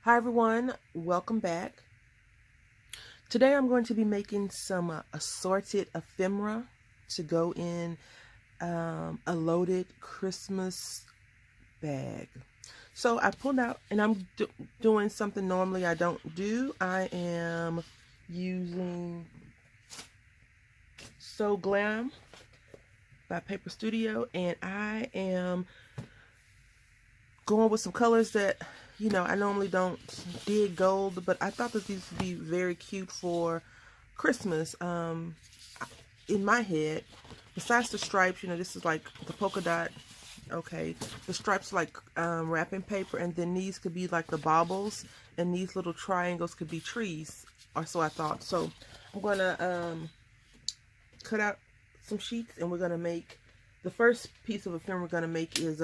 Hi everyone, welcome back. Today I'm going to be making some assorted ephemera to go in a loaded Christmas bag. So I pulled out, and I'm doing something normally I don't do. I am using Glam by Paper Studio, and I am going with some colors that, I normally don't dig gold, but I thought that these would be very cute for Christmas. In my head, besides the stripes, this is like the polka dot. Okay, the stripes are like wrapping paper, and then these could be like the baubles, and these little triangles could be trees, or so I thought. So I'm gonna cut out some sheets, and we're gonna make the first piece of ephemera we're gonna make is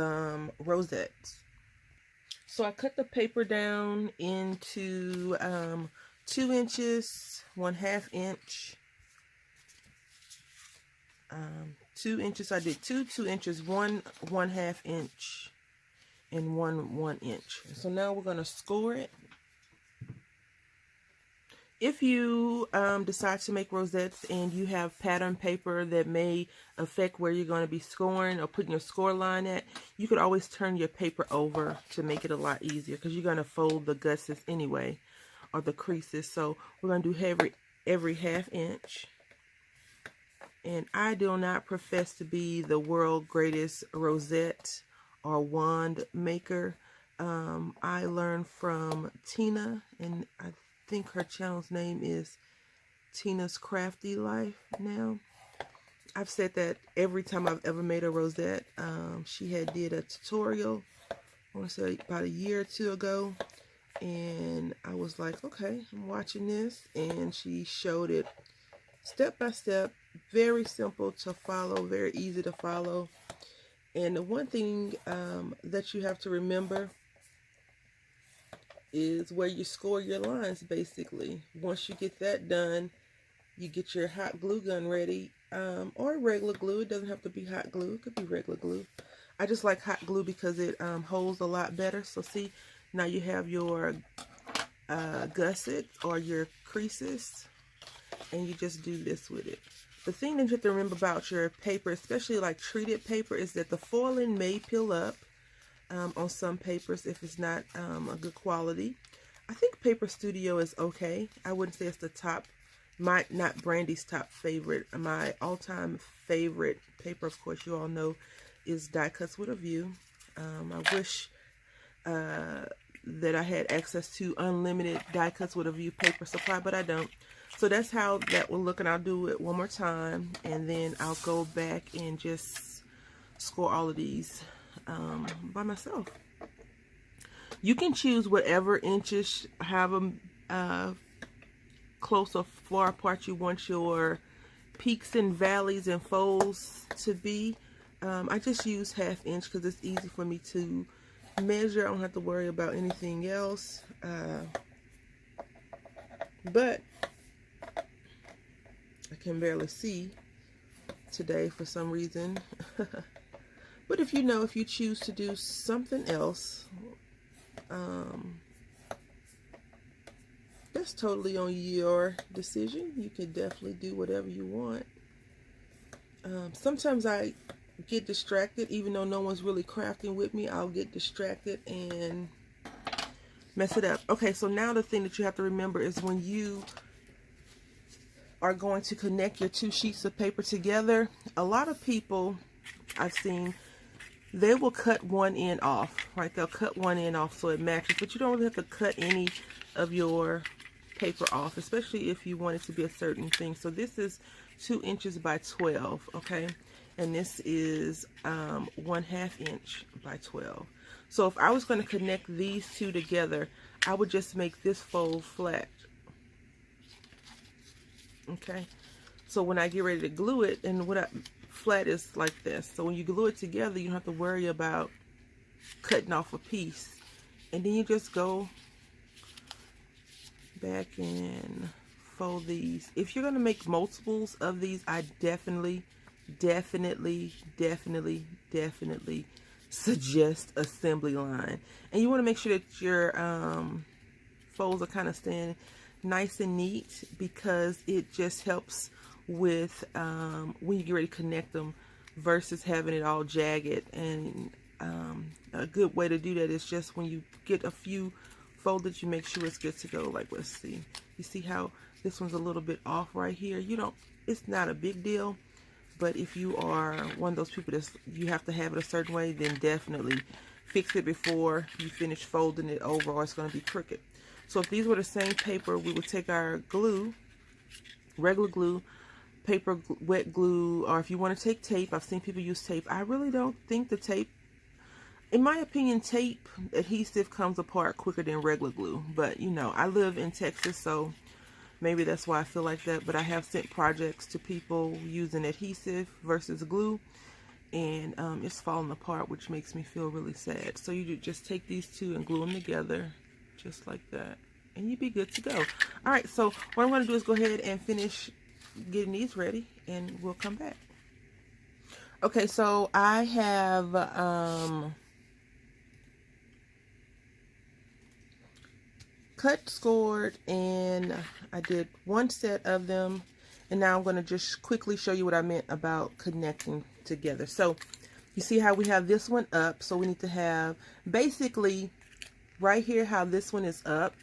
rosettes. So I cut the paper down into 2 inches, 1/2 inch, 2 inches. I did 2 inches, 1/2 inch, and 1 inch. So now we're going to score it. If you decide to make rosettes and you have pattern paper that may affect where you're going to be scoring or putting your score line at, you could always turn your paper over to make it a lot easier, because you're going to fold the gusses anyway, or the creases. So we're going to do every 1/2 inch. And I do not profess to be the world's greatest rosette or wand maker. I learned from Tina, and I think her channel's name is Tina's Crafty Life now. I've said that every time I've ever made a rosette. She had did a tutorial, I want to say about a year or two ago, and I was like, okay, I'm watching this, and she showed it step by step, very simple to follow, very easy to follow. And the one thing that you have to remember is where you score your lines, basically. Once you get that done, you get your hot glue gun ready, or regular glue. It doesn't have to be hot glue, it could be regular glue. I just like hot glue because it holds a lot better. So see, now you have your gussets or your creases, and you just do this with it. The thing that you have to remember about your paper, especially like treated paper, is that the foiling may peel up on some papers if it's not a good quality. I think Paper Studio is okay. I wouldn't say it's the top, not Brandy's top favorite. My all-time favorite paper, of course, you all know, is Die Cuts with a View. I wish that I had access to unlimited Die Cuts with a View paper supply, but I don't. So that's how that will look, and I'll do it one more time, and then I'll go back and just score all of these by myself. You can choose whatever inches, however close or far apart you want your peaks and valleys and folds to be. I just use 1/2 inch because it's easy for me to measure. I don't have to worry about anything else. But I can barely see today for some reason. But if you choose to do something else, that's totally on your decision. You can definitely do whatever you want. Sometimes I get distracted, even though no one's really crafting with me. I'll get distracted and mess it up. Okay, so now the thing that you have to remember is when you are going to connect your 2 sheets of paper together, a lot of people I've seen, they will cut one end off, right? They'll cut one end off so it matches, but you don't really have to cut any of your paper off, especially if you want it to be a certain thing. So this is 2 inches by 12, okay? And this is 1/2 inch by 12. So if I was going to connect these two together, I would just make this fold flat. Okay, so when I get ready to glue it, and flat is like this. So when you glue it together, you don't have to worry about cutting off a piece. And then you just go back and fold these. If you're going to make multiples of these, I definitely suggest assembly line. And you want to make sure that your folds are kind of staying nice and neat, because it just helps with when you get ready to connect them versus having it all jagged. And a good way to do that is just when you get a few folded, you make sure it's good to go. Like, let's see, you see how this one's a little bit off right here. It's not a big deal, but if you are one of those people that you have to have it a certain way, then definitely fix it before you finish folding it over, or it's going to be crooked. So if these were the same paper, we would take our glue, regular glue, paper wet glue, or if you want to take tape. I've seen people use tape. I really don't think the tape, in my opinion, tape adhesive comes apart quicker than regular glue. But I live in Texas, so maybe that's why I feel like that. But I have sent projects to people using adhesive versus glue, and it's falling apart, which makes me feel really sad. So you just take these two and glue them together just like that, and you'd be good to go. All right, so what I'm going to do is go ahead and finish getting these ready, and we'll come back. Okay, so I have cut, scored, and I did one set of them, and now I'm going to just quickly show you what I meant about connecting together. So you see how we have this one up, so we need to have basically right here how this one is up.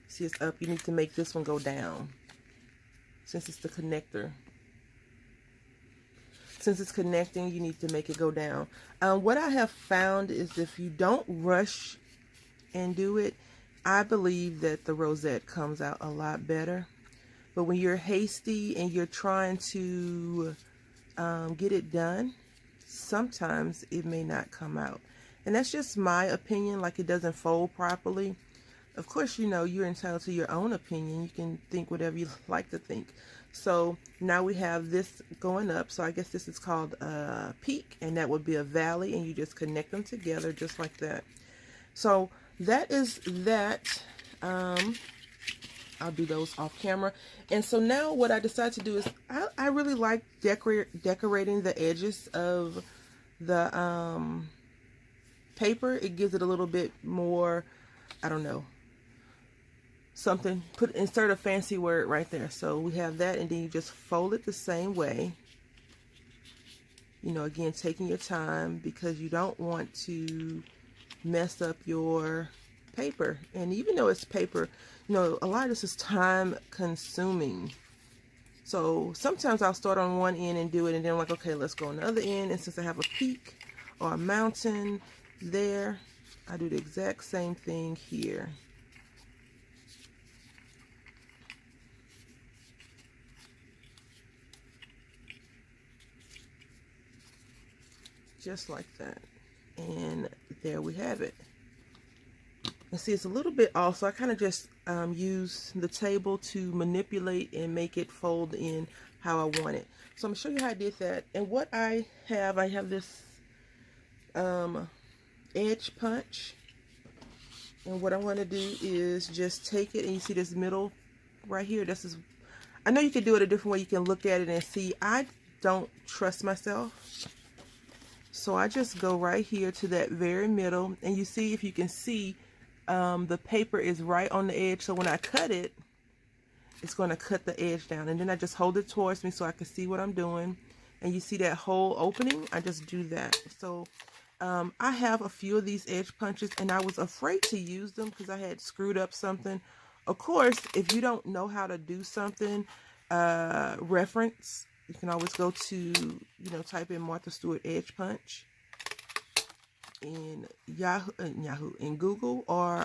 See, it's up. You need to make this one go down, since it's the connector. Since it's connecting, you need to make it go down. What I have found is if you don't rush and do it, I believe that the rosette comes out a lot better. But when you're hasty and you're trying to get it done, sometimes it may not come out. And that's just my opinion, like it doesn't fold properly. Of course, you're entitled to your own opinion. You can think whatever you like to think. So now we have this going up. So I guess this is called a peak, and that would be a valley, and you just connect them together just like that. So that is that. I'll do those off camera. And so now what I decided to do is I really like decorating the edges of the paper. It gives it a little bit more, I don't know, something. Insert a fancy word right there. So we have that, and then you just fold it the same way. Again, taking your time, because you don't want to mess up your paper. And even though it's paper, a lot of this is time consuming. So sometimes I'll start on one end and do it, and then I'm like, okay, let's go on the other end. And since I have a peak or a mountain there, I do the exact same thing here. Just like that. And there we have it. And see, it's a little bit off, so I kind of just use the table to manipulate and make it fold in how I want it. So I'm going to show you how I did that. And what I have this edge punch. And what I want to do is just take it, and you see this middle right here. I know you can do it a different way. You can look at it and see. I don't trust myself. So I just go right here to that very middle, and you see, if you can see, the paper is right on the edge. So when I cut it, it's going to cut the edge down, and then I just hold it towards me so I can see what I'm doing. And you see that whole opening? I just do that. So I have a few of these edge punches, and I was afraid to use them because I had screwed up something. Of course, if you don't know how to do something, reference, you can always go to, type in Martha Stewart edge punch in in Google or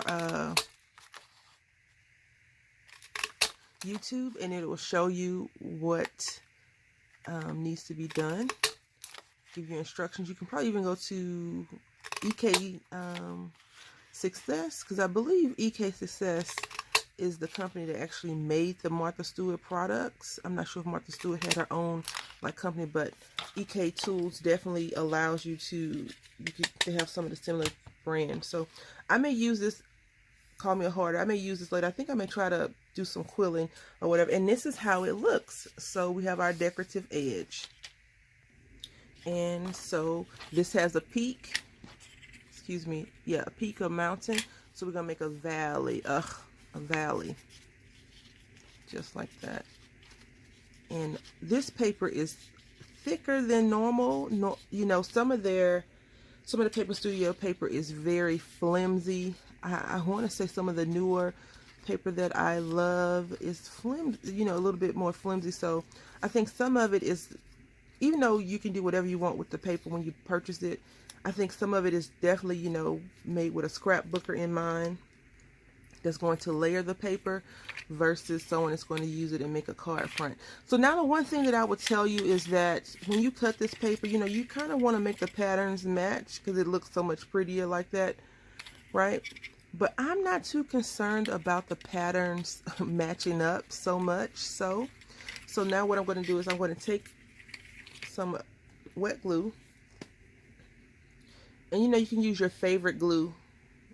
YouTube, and it will show you what needs to be done. Give you instructions. You can probably even go to EK Success, because I believe EK Success is the company that actually made the Martha Stewart products. I'm not sure if Martha Stewart had her own company, but EK Tools definitely allows you to have some of the similar brands. So I may use this, call me a hoarder, I may use this later. I think I may try to do some quilling or whatever. And this is how it looks. So we have our decorative edge. And so this has a peak, a peak, a mountain. So we're gonna make a valley. a valley, just like that. And this paper is thicker than normal. No, you know, some of the Paper Studio paper is very flimsy. I want to say some of the newer paper that I love is flimsy, you know, a little bit more flimsy. So I think some of it is, even though you can do whatever you want with the paper when you purchase it, I think some of it is definitely, you know, made with a scrapbooker in mind that's going to layer the paper versus someone that's going to use it and make a card front. So now the one thing that I would tell you is that when you cut this paper, you know, you kind of want to make the patterns match because it looks so much prettier like that, right? But I'm not too concerned about the patterns matching up so much. So now what I'm going to do is I'm going to take some wet glue, and you know, you can use your favorite glue,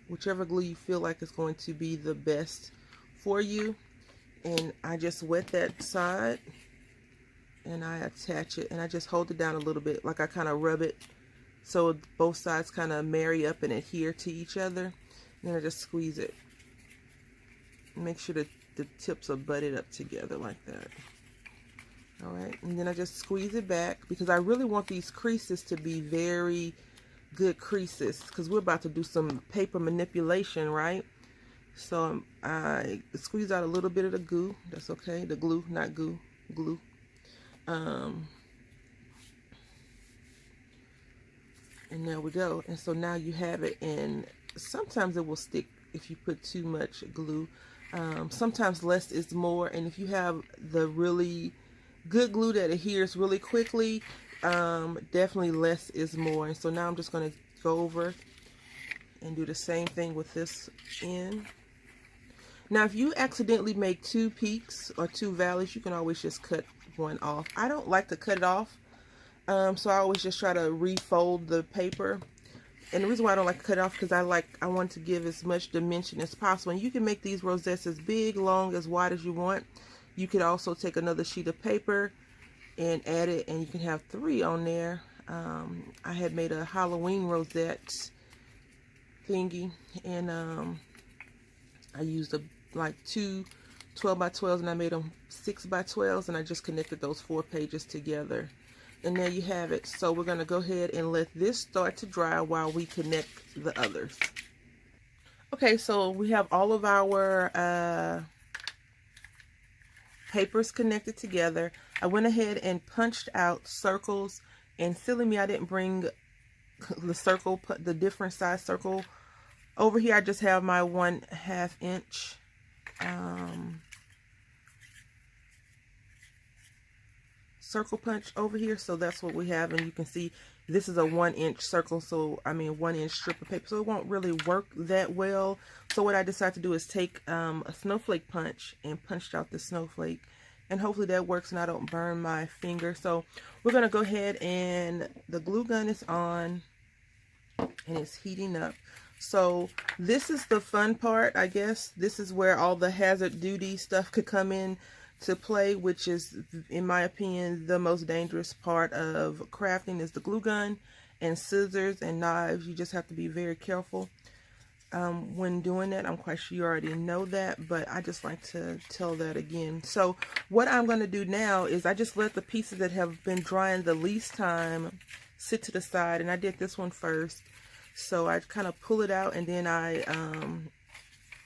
whichever glue you feel like is going to be the best for you. And I just wet that side and I attach it, and I just hold it down a little bit, like I kind of rub it so both sides kind of marry up and adhere to each other. And then I just squeeze it. Make sure that the tips are butted up together like that. Alright, and then I just squeeze it back because I really want these creases to be very good creases because we're about to do some paper manipulation, right? So I squeeze out a little bit of the goo. That's okay. The glue, not goo, glue. And there we go. And so now you have it, and sometimes it will stick if you put too much glue. Sometimes less is more, and if you have the really good glue that adheres really quickly, definitely less is more. And so now I'm just going to go over and do the same thing with this end. Now if you accidentally make two peaks or two valleys, you can always just cut one off. I don't like to cut it off, so I always just try to refold the paper. And the reason why I don't like to cut it off because I want to give as much dimension as possible. And you can make these rosettes as big, long, as wide as you want. You could also take another sheet of paper and add it, and you can have 3 on there. I had made a Halloween rosette thingy, and I used like 2 12x12s, and I made them 6x12s, and I just connected those 4 pages together. And there you have it. So we're going to go ahead and let this start to dry while we connect the others. Okay, so we have all of our papers connected together. I went ahead and punched out circles, and silly me, I didn't bring the circle, the different size circle over here. I just have my 1/2 inch circle punch over here. So that's what we have, and you can see this is a 1-inch circle, so I mean 1-inch strip of paper, so it won't really work that well. So what I decided to do is take a snowflake punch and punched out the snowflake, and hopefully that works and I don't burn my finger. So we're going to go ahead, and the glue gun is on and it's heating up. So this is the fun part, I guess. This is where all the hazard duty stuff could come in to play, which is, in my opinion, the most dangerous part of crafting is the glue gun and scissors and knives. You just have to be very careful when doing that. I'm quite sure you already know that, but I just like to tell that again. So what I'm going to do now is I just let the pieces that have been drying the least time sit to the side, and I did this one first. So I kind of pull it out, and then I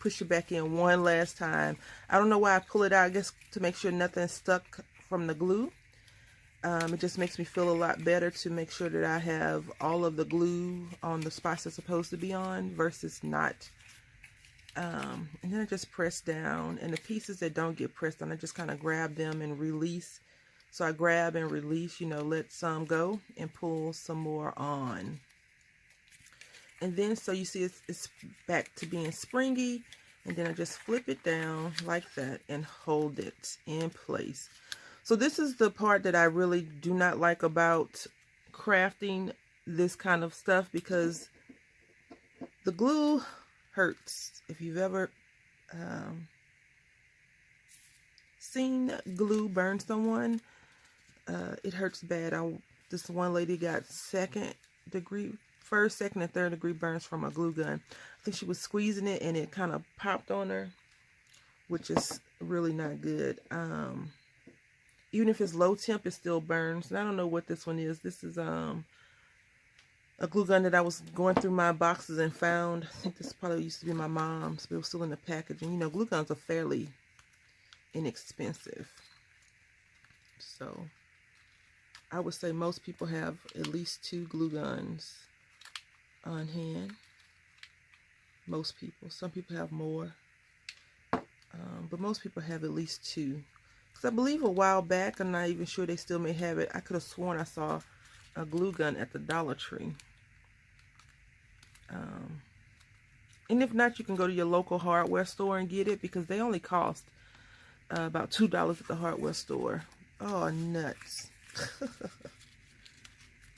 push it back in one last time. I don't know why I pull it out. I guess to make sure nothing's stuck from the glue. It just makes me feel a lot better to make sure that I have all of the glue on the spots it's supposed to be on versus not. And then I just press down, and the pieces that don't get pressed down, I just kind of grab them and release. So I grab and release, you know, let some go and pull some more on. And then, so you see it's back to being springy, and then I just flip it down like that and hold it in place. So this is the part that I really do not like about crafting this kind of stuff, because the glue hurts. If you've ever seen glue burn someone, it hurts bad. This one lady got first, second, and third degree burns from a glue gun. I think she was squeezing it and it kind of popped on her. which is really not good. Even if it's low temp, it still burns. And I don't know what this one is. This is a glue gun that I was going through my boxes and found. I think this probably used to be my mom's, but it was still in the packaging. You know, glue guns are fairly inexpensive. So I would say most people have at least 2 glue guns on hand. Most people. Some people have more. But most people have at least 2. Because I believe a while back, I'm not even sure they still may have it, I could have sworn I saw a glue gun at the Dollar Tree. And if not, you can go to your local hardware store and get it, because they only cost about $2 at the hardware store. Oh, nuts.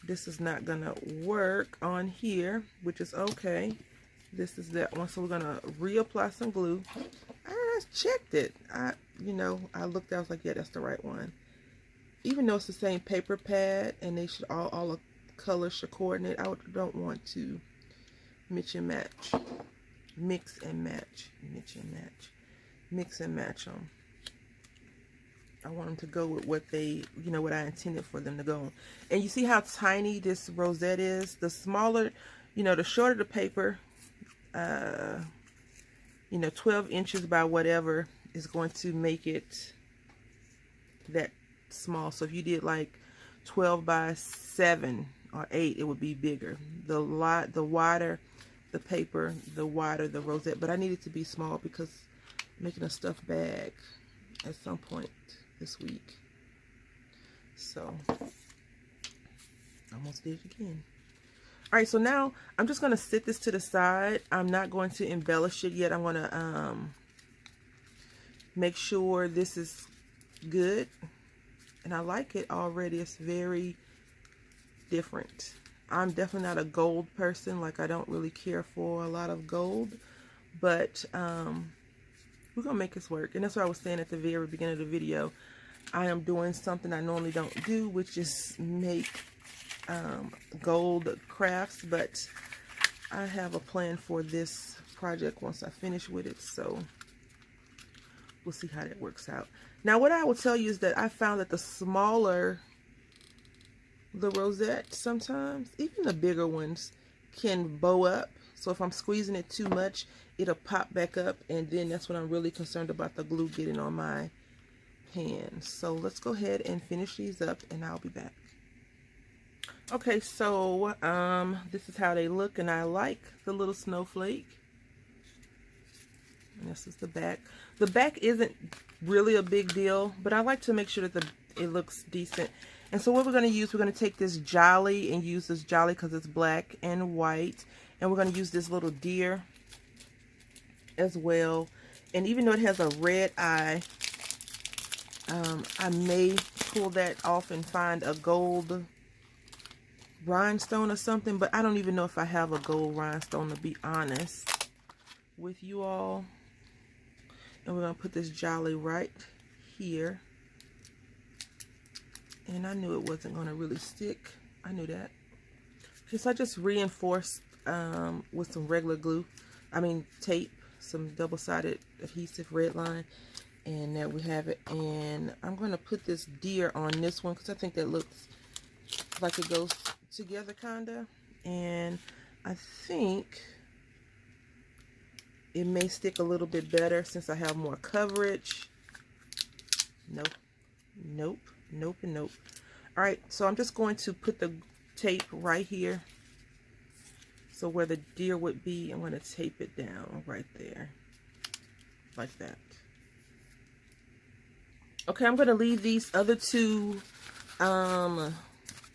This is not gonna work on here, which is okay. This is that one, so we're gonna reapply some glue. I checked it. You know, I looked, I was like, yeah, that's the right one. Even though it's the same paper pad and they should all the colors should coordinate, I don't want to mix and match. Mix and match. Mix and match. Mix and match them. I want them to go with what they, you know, what I intended for them to go on. And you see how tiny this rosette is? The smaller, you know, the shorter the paper, you know, 12 inches by whatever is going to make it that small. So if you did like 12 by 7 or 8, it would be bigger. The wider the paper, the wider the rosette. But I need it to be small because I'm making a stuffed bag at some point this week. So almost did it again. All right, so now I'm just going to sit this to the side. I'm not going to embellish it yet. I'm going to make sure this is good. And I like it already. It's very different. I'm definitely not a gold person. Like, I don't really care for a lot of gold. But we're going to make this work. And that's what I was saying at the very beginning of the video. I am doing something I normally don't do, which is make gold crafts, but I have a plan for this project once I finish with it, so we'll see how that works out. Now, what I will tell you is that I found that the smaller the rosette, sometimes even the bigger ones can bow up, so if I'm squeezing it too much, it'll pop back up, and then that's when I'm really concerned about the glue getting on my hands. So let's go ahead and finish these up, and I'll be back. Okay, so this is how they look, and I like the little snowflake. And this is the back. The back isn't really a big deal, but I like to make sure that it looks decent. And so what we're going to use, we're going to take this jolly and use this jolly because it's black and white. And we're going to use this little deer as well. And even though it has a red eye, I may pull that off and find a gold rhinestone or something, but I don't even know if I have a gold rhinestone, to be honest with you all. And we're going to put this jolly right here. And I knew it wasn't going to really stick. I knew that. Okay, so I just reinforced with some regular glue. I mean tape, some double-sided adhesive red line. And there we have it. And I'm going to put this deer on this one because I think that looks like it goes together kinda, and I think it may stick a little bit better since I have more coverage. Nope, nope, nope, and nope. All right, so I'm just going to put the tape right here, so where the deer would be, I'm going to tape it down right there like that. Okay, I'm going to leave these other two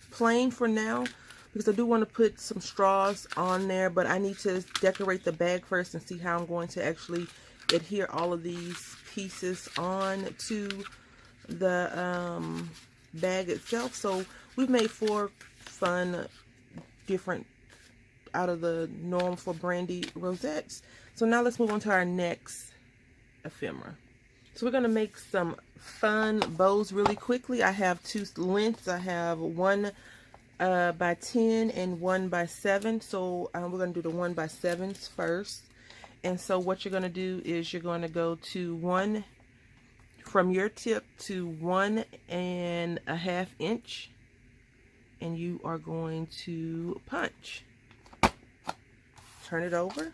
plain for now because I do want to put some straws on there, but I need to decorate the bag first and see how I'm going to actually adhere all of these pieces on to the bag itself. So we've made 4 fun, different, out of the norm for Brandy rosettes. So now let's move on to our next ephemera. So we're going to make some fun bows really quickly. I have 2 lengths. I have 1 by 10 and 1 by 7. So we're going to do the 1 by 7s first. And so what you're going to do is you're going to go to one, from your tip to 1.5 inch, and you are going to punch. Turn it over.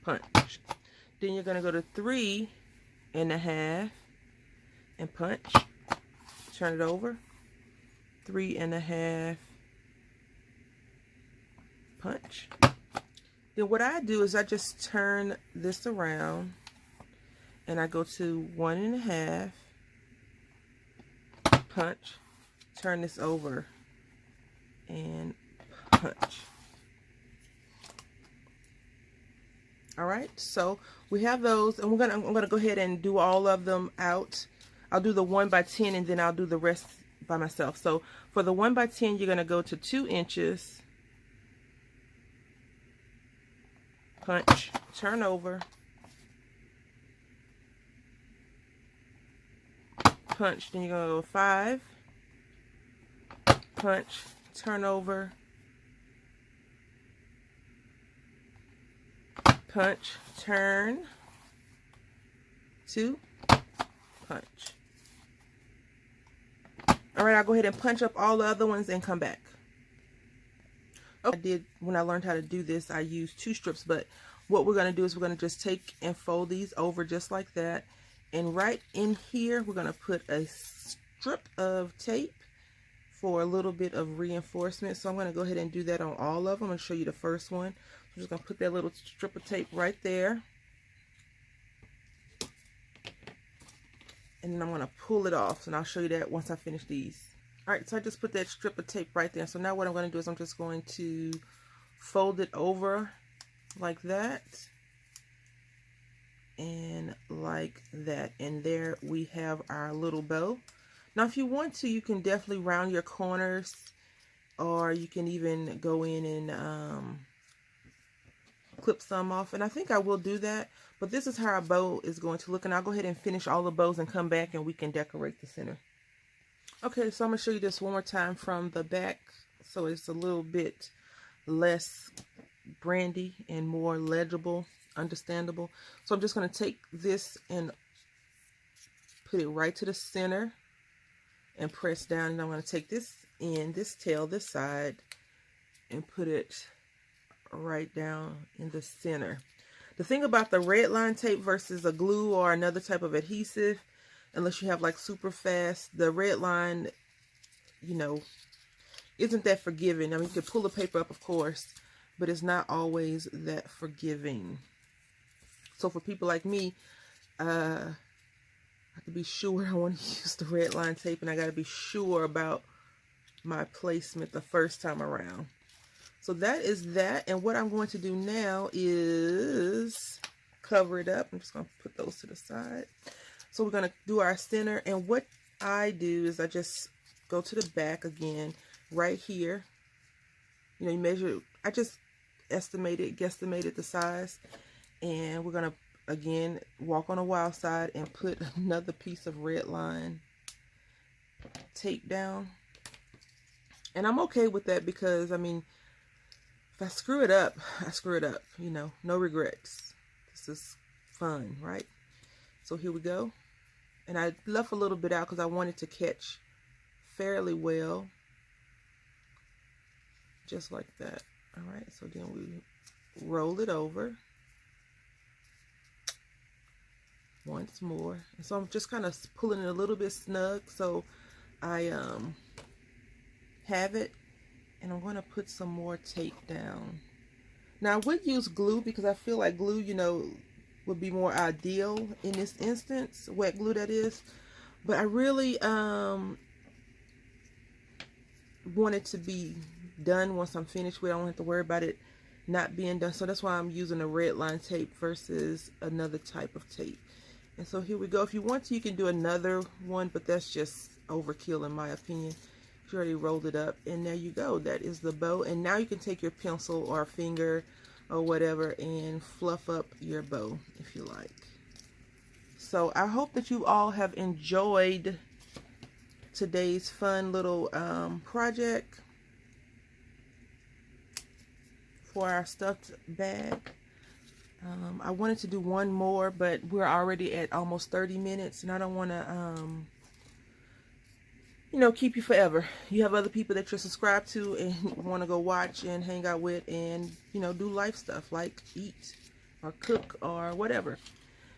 Punch. Then you're going to go to 3.5 and punch. Turn it over. 3.5, punch. Then what I do is I just turn this around and I go to 1.5, punch, turn this over and punch. All right, so we have those, and I'm gonna go ahead and do all of them out. I'll do the 1x10 and then I'll do the rest by myself. So for the 1x10, you're gonna go to 2 inches, punch, turn over, punch. Then you're gonna go 5, punch, turn over, punch, turn, 2, punch. All right, I'll go ahead and punch up all the other ones and come back. Okay. I did, when I learned how to do this, I used 2 strips, but what we're going to do is we're going to just take and fold these over just like that. And right in here, we're going to put a strip of tape for a little bit of reinforcement. So I'm going to go ahead and do that on all of them. I'll show you the first one. I'm just going to put that little strip of tape right there. And then I'm going to pull it off, and I'll show you that once I finish these. All right, so I just put that strip of tape right there. So now what I'm going to do is I'm just going to fold it over like that and like that. And there we have our little bow. Now if you want to, you can definitely round your corners, or you can even go in and clip some off, and I think I will do that. But this is how our bow is going to look, and I'll go ahead and finish all the bows and come back and we can decorate the center. Okay, so I'm going to show you this one more time from the back so it's a little bit less brandy and more legible, understandable. So I'm just going to take this and put it right to the center and press down, and I'm going to take this end, this tail, this side, and put it right down in the center. The thing about the red line tape versus a glue or another type of adhesive, unless you have like super fast, the red line, you know, isn't that forgiving. I mean, you can pull the paper up, of course, but it's not always that forgiving. So for people like me, I have to be sure I want to use the red line tape, and I got to be sure about my placement the first time around. So that is that, and what I'm going to do now is cover it up. I'm just going to put those to the side. So we're going to do our center, and what I do is I just go to the back again, right here. You know, you measure, I just guesstimated the size, and we're going to, again, walk on a wild side and put another piece of red line tape down. And I'm okay with that because, I mean, if I screw it up, I screw it up, you know, no regrets. This is fun, right? So here we go. And I left a little bit out because I wanted to catch fairly well. Just like that. All right, so then we roll it over once more. And so I'm just kind of pulling it a little bit snug so I have it. And I'm going to put some more tape down. Now I would use glue because I feel like glue, you know, would be more ideal in this instance, wet glue that is. But I really want it to be done once I'm finished with it. I don't have to worry about it not being done. So that's why I'm using a red line tape versus another type of tape. And so here we go. If you want to, you can do another one, but that's just overkill in my opinion. You already rolled it up, and there you go. That is the bow. And now you can take your pencil or finger or whatever and fluff up your bow if you like. So I hope that you all have enjoyed today's fun little project. for our stuffed bag. I wanted to do one more, but we're already at almost 30 minutes, and I don't want to, you know, keep you forever. You have other people that you're subscribed to and want to go watch and hang out with and, you know, do life stuff like eat or cook or whatever.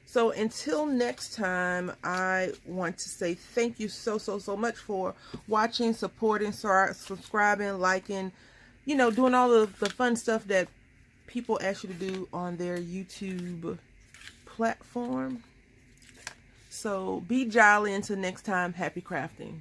So until next time, I want to say thank you so much for watching, supporting, subscribing, liking, you know, doing all of the fun stuff that people ask you to do on their YouTube platform. So be jolly until next time. Happy crafting.